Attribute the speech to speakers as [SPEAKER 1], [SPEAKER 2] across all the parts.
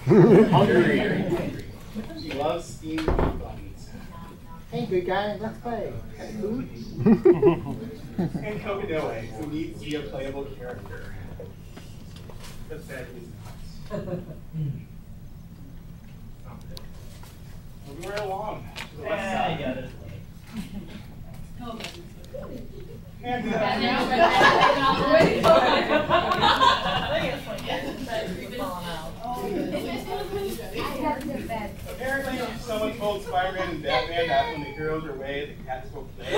[SPEAKER 1] Hungry. She loves steamed meat buns.
[SPEAKER 2] Hey, good guy, let's play. Food?
[SPEAKER 1] And Kokinoe, who needs to be a playable character. But sadly is not. Moving right along to the west side.
[SPEAKER 3] I got it.
[SPEAKER 1] And apparently, someone told Spider-Man and Batman that when the heroes are away, the cats will play.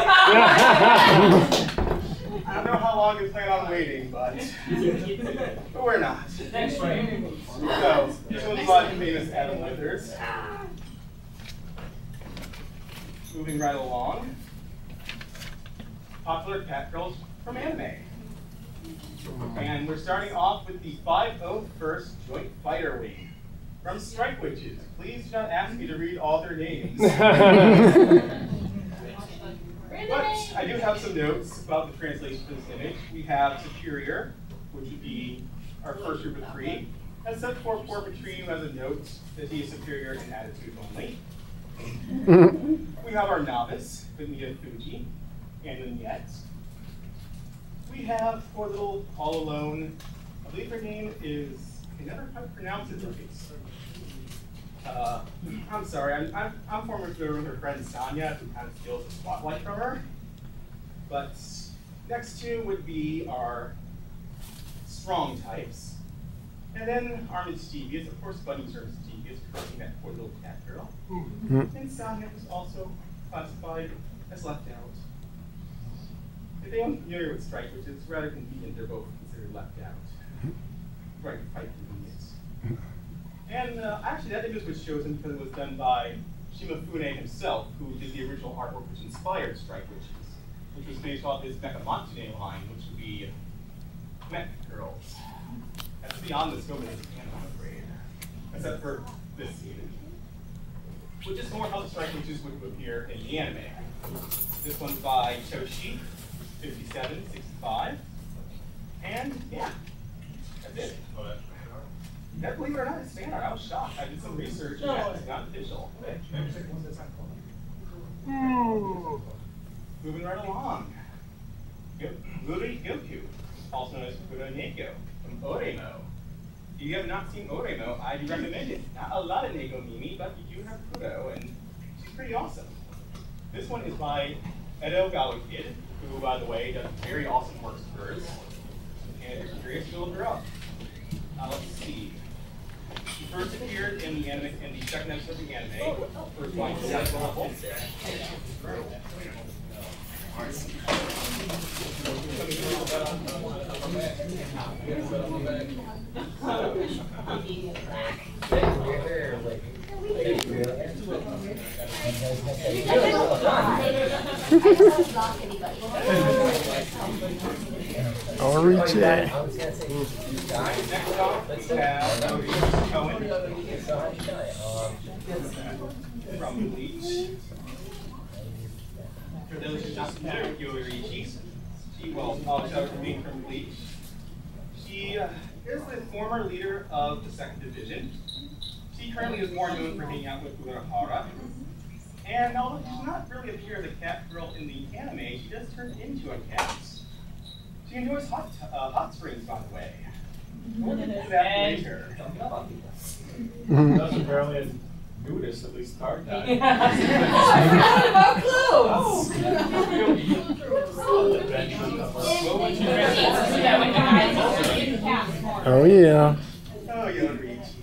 [SPEAKER 1] I don't know how long they plan on waiting, but we're not.
[SPEAKER 3] Thanks, Frank.
[SPEAKER 1] So, this one's by the famous Adam Withers. Moving right along. Popular cat girls from anime. And we're starting off with the 501st Joint Fighter Wing from Strike Witches. Please do not ask me to read all their names. But I do have some notes about the translation for this image. We have Superior, which would be our first group of 3. Except for poor Petrino has a note that he is superior in attitude only. We have our Novice, Benita Fuji, and Vignette. We have poor little All Alone. I believe her name is, I can never quite pronounce it right. I'm sorry, I'm former familiar with her friend Sonia, who kind of steals the spotlight from her. But next 2 would be our strong types. And then our mischievous, of course, Bunny's are mischievous, correcting that poor little cat girl. And Sonia was also classified as left out. If they aren't familiar with Strike, which is rather convenient, they're both considered left out. Right, quite convenient. And actually, that image was chosen because it was done by Shimafune himself, who did the original artwork which inspired Strike Witches, which was based off his Mecha Matsune line, which would be Mech Girls. That's beyond the scope of this canon, I'm afraid. Except for this scene, which is more how the Strike Witches would appear in the anime. This one's by Choshi, 5765. And yeah, that's it. Yeah, believe it or not, it's fan art. I was shocked. I did some research and it's not official. Moving right along. Uri Goku, also known as Kuro Neko, from Oremo. If you have not seen Oremo, I do recommend it. Not a lot of Neko Mimi, but you do have Kuro, and she's pretty awesome. This one is by Edo Gawakid, who, by the way, does very awesome works of hers. And if you're curious, you look her up. Let's see. She first appeared in the anime, in the second episode of the anime, for going to the level.
[SPEAKER 4] I'll reach it.
[SPEAKER 1] Next off, let's have Cohen from Bleach. For those who are not familiar with Yoruichi, I'll shout her name from Bleach. She is the former leader of the 2nd Division. She currently is more known for hanging out with Urahara. And although she does not really appear as a cat girl in the anime, she does turn into a cat. She enjoys hot springs, by the way. We'll get into that later.
[SPEAKER 5] That's apparently a nudist, at least card time.
[SPEAKER 4] Oh yeah.
[SPEAKER 1] Oh, Yoruichi.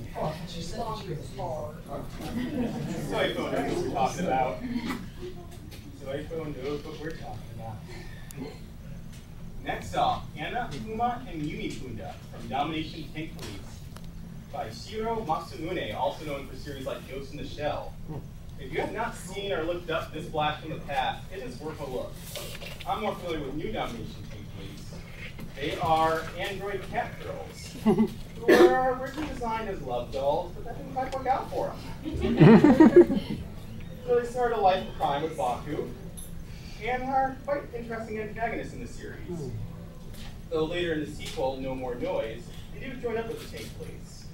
[SPEAKER 1] Soy Phone knows what we're talking about. Soy Phone knows what we're talking about. Next off, Anna, Uma, and Yumikunda from Domination Tank Police by Shiro Matsumune, also known for series like Ghost in the Shell. If you have not seen or looked up this blast from the past, it is worth a look. I'm more familiar with new Domination Tank Police. They are android cat girls who were originally designed as love dolls, but that didn't quite work out for them. So they started a life of crime with Baku, and are quite interesting antagonists in the series. Though later in the sequel, No More Noise, they do join up with the Tank Police.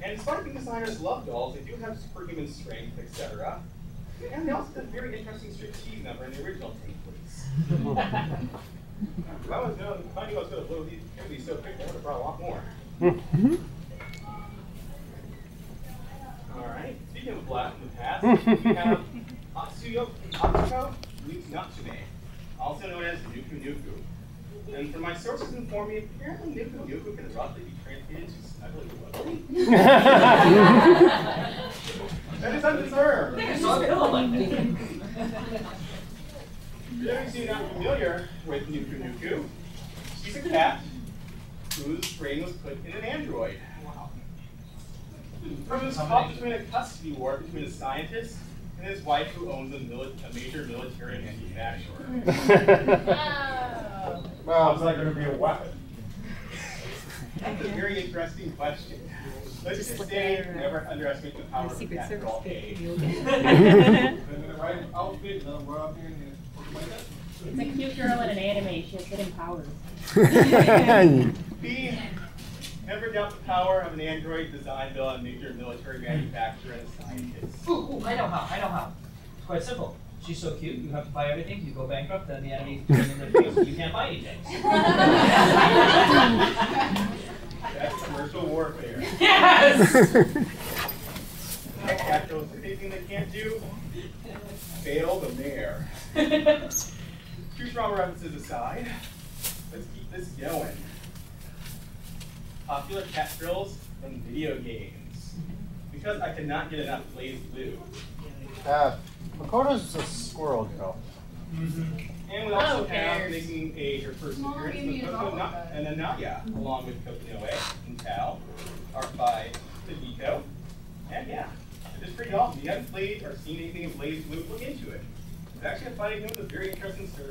[SPEAKER 1] And despite being designers love dolls, they do have superhuman strength, etc. And they also have a very interesting striptease number in the original Tank Police. If I was finding I was going to blow these so quick, I would have brought a lot more. Alright, speaking of blast in the past, we have Atsuko Natsume, also known as Nuku Nuku. And from my sources inform me, apparently Nuku Nuku can roughly be translated to snuggly wuggly. That is undeserved.
[SPEAKER 3] They're so cool.
[SPEAKER 1] For those of you not familiar with Nuku Nuku, she's a cat whose brain was put in an android. It was caught between a custody war between a scientist and his wife who owns a major military manufacturer.
[SPEAKER 5] How's that going to be a weapon?
[SPEAKER 1] That's a very interesting question. Let's just say never underestimate the power of a cat girl age.
[SPEAKER 5] Right outfit, and we're out here and
[SPEAKER 3] It's a cute girl in an anime. She has hidden powers.
[SPEAKER 1] B, never doubt the power of an android designed by a major military manufacturer and scientist.
[SPEAKER 6] Ooh, I know how. It's quite simple. She's so cute, you have to buy everything, you go bankrupt, then the enemy you can't buy anything.
[SPEAKER 1] That's commercial warfare.
[SPEAKER 6] Yes!
[SPEAKER 1] Cat girls, anything they can't do, fail the mayor. Two strong references aside, let's keep this going. Popular cat girls from video games. Because I cannot get enough Blaze Blue.
[SPEAKER 2] Makoto's a squirrel girl.
[SPEAKER 1] And we also have making her first appearance with Koko and Anaya, along with Kokinoe and Tao, art by Tadiko. And yeah, it's pretty awesome. If you haven't played or seen anything in Blaze Blue, look into it. It's actually a fighting game with a very interesting story.